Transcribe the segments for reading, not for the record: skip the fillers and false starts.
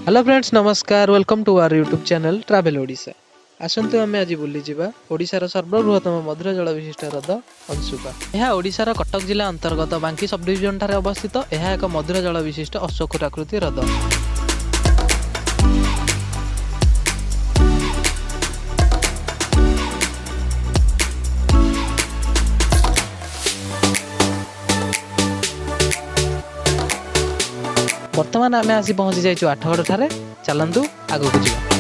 Hello friends नमस्कार welcome to our YouTube channel travel Odisha. आसंतु आमे आज बुली जिबा ओडिशार सर्वबृहत्तम मधुर जल विशिष्ट ह्रद अंशुपा। यह ओडिशार कटक जिला अंतर्गत बांकी सब डिविजन ठारे अवस्थित। यह एक मधुर जल विशिष्ट अश्वक्षुराकृति ह्रद। वर्तमान आमे आसी पहुंची जाइछु आठगड़ ठारे। चलंतु आगो को जिबा।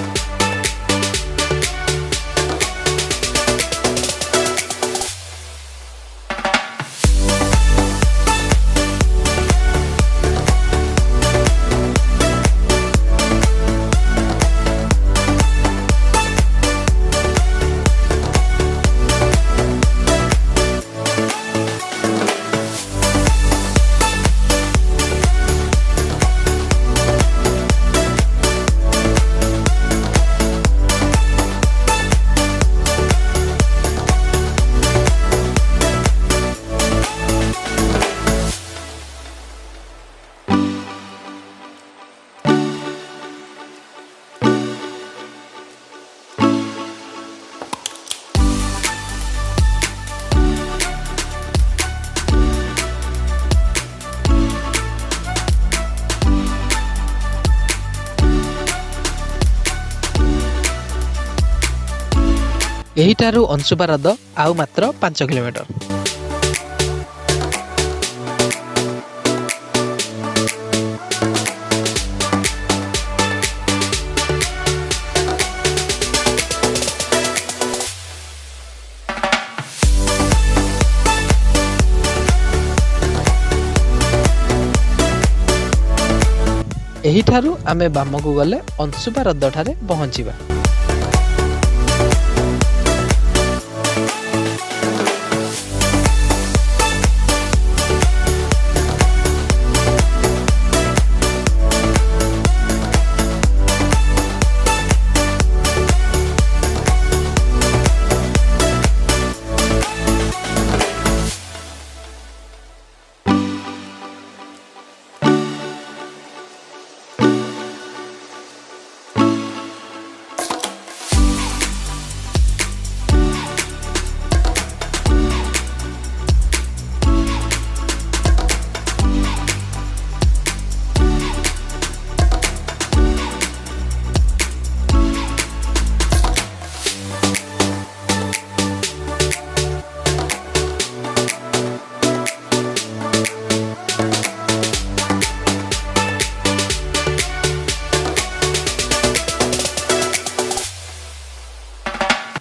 एहिठारु अंशुपा ह्रद आउ मात्र 5 किलोमीटर। एहिठारु आमे बामकु गले अंशुपा ह्रद ठारे पहुंचीबा।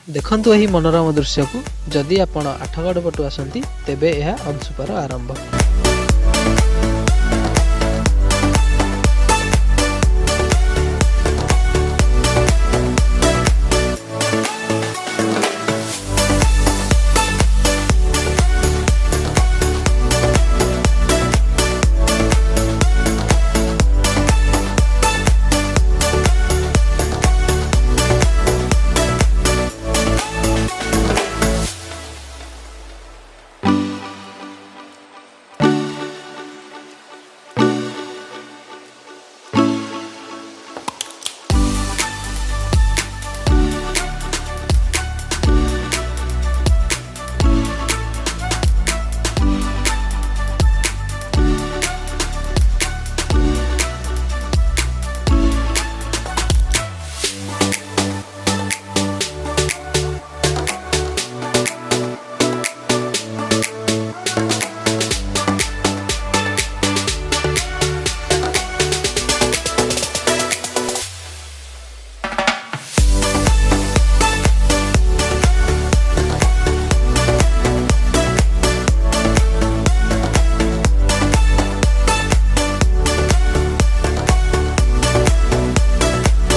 देखंतु एही मनोरम दृश्य को जदि आपण आठगड़ पटु आसंती तेबे यह अंशुपार आरंभ।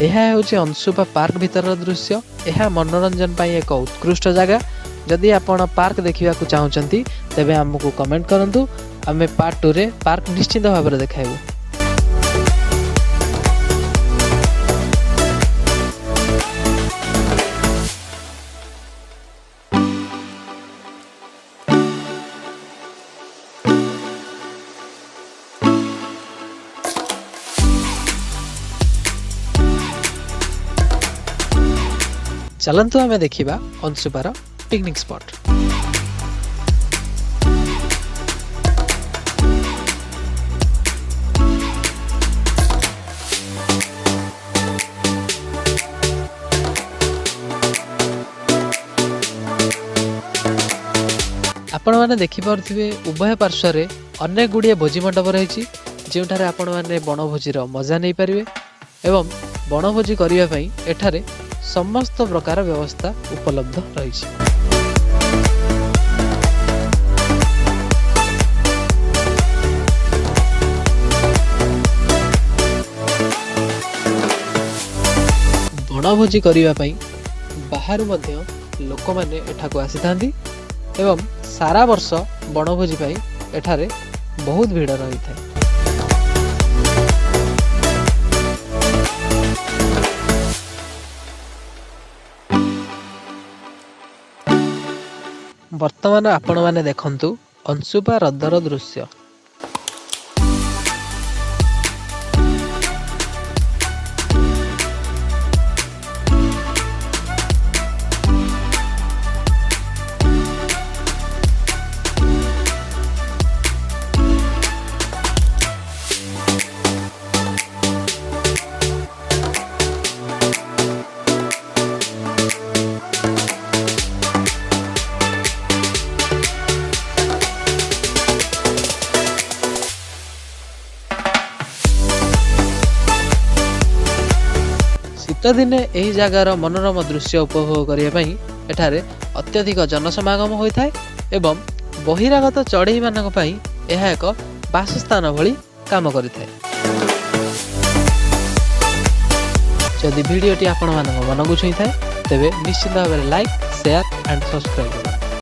यह हूँ अंशुपा पार्क भीतर दृश्य। यह मनोरंजन पाई एक उत्कृष्ट जगह। जदि आपण पार्क देखा चाहते तेबे हमको कमेंट करंतु। आमे पार्ट 2 रे पार्क निश्चित भाव में देखाइबु। ଚାଲନ୍ତୁ ଆମେ ଦେଖିବା ଅଂଶୁପାର ପିକନିକ୍ ସ୍ପଟ୍। ଆପଣମାନେ ଦେଖିପାରୁଥିବେ ଉଭୟ ପାର୍ଶ୍ୱରେ ଅନେକ ଗୁଡ଼ିଏ ଭୋଜି ମଣ୍ଡପ ରହିଛି, ଯେଉଁଠାରେ ଆପଣମାନେ ବଣଭୋଜିର ମଜା ନେଇପାରିବେ ଏବଂ ବଣଭୋଜି କରିବା ପାଇଁ ଏଠାରେ ସମସ୍ତ ପ୍ରକାର ବ୍ୟବସ୍ଥା ଉପଲବ୍ଧ ରହିଛି। ବଣଭୋଜି କରିବା ପାଇଁ ବାହାରୁ ମଧ୍ୟ ଲୋକମାନେ ଏଠାକୁ ଆସିଥାନ୍ତି ଏବଂ ସାରା ବର୍ଷ ବଣଭୋଜି ପାଇଁ ଏଠାରେ ବହୁତ ଭିଡ଼ ରହିଥାଏ। ବର୍ତ୍ତମାନ ଆପଣମାନେ ଦେଖନ୍ତୁ ଅଂଶୁପା ହ୍ରଦର ଦୃଶ୍ୟ। ଶୀତଦିନେ ଏହି ଜାଗାର ମନୋରମ ଦୃଶ୍ୟ ଉପଭୋଗ କରିବା ପାଇଁ ଏଠାରେ ଅତ୍ୟଧିକ ଜନସମାଗମ ହୋଇଥାଏ ଏବଂ ବହିରାଗତ ଚଢ଼େଇମାନଙ୍କ ପାଇଁ ଏହା ଏକ ବାସସ୍ଥାନ ଭଳି କାମ କରିଥାଏ। ଯଦି ଭିଡ଼ିଓଟି ଆପଣମାନଙ୍କ ମନକୁ ଛୁଇଁଥାଏ ତେବେ ନିଶ୍ଚିତ ଭାବରେ ଲାଇକ୍, ସେୟାର ଆଣ୍ଡ ସବସ୍କ୍ରାଇବ୍ କରନ୍ତୁ।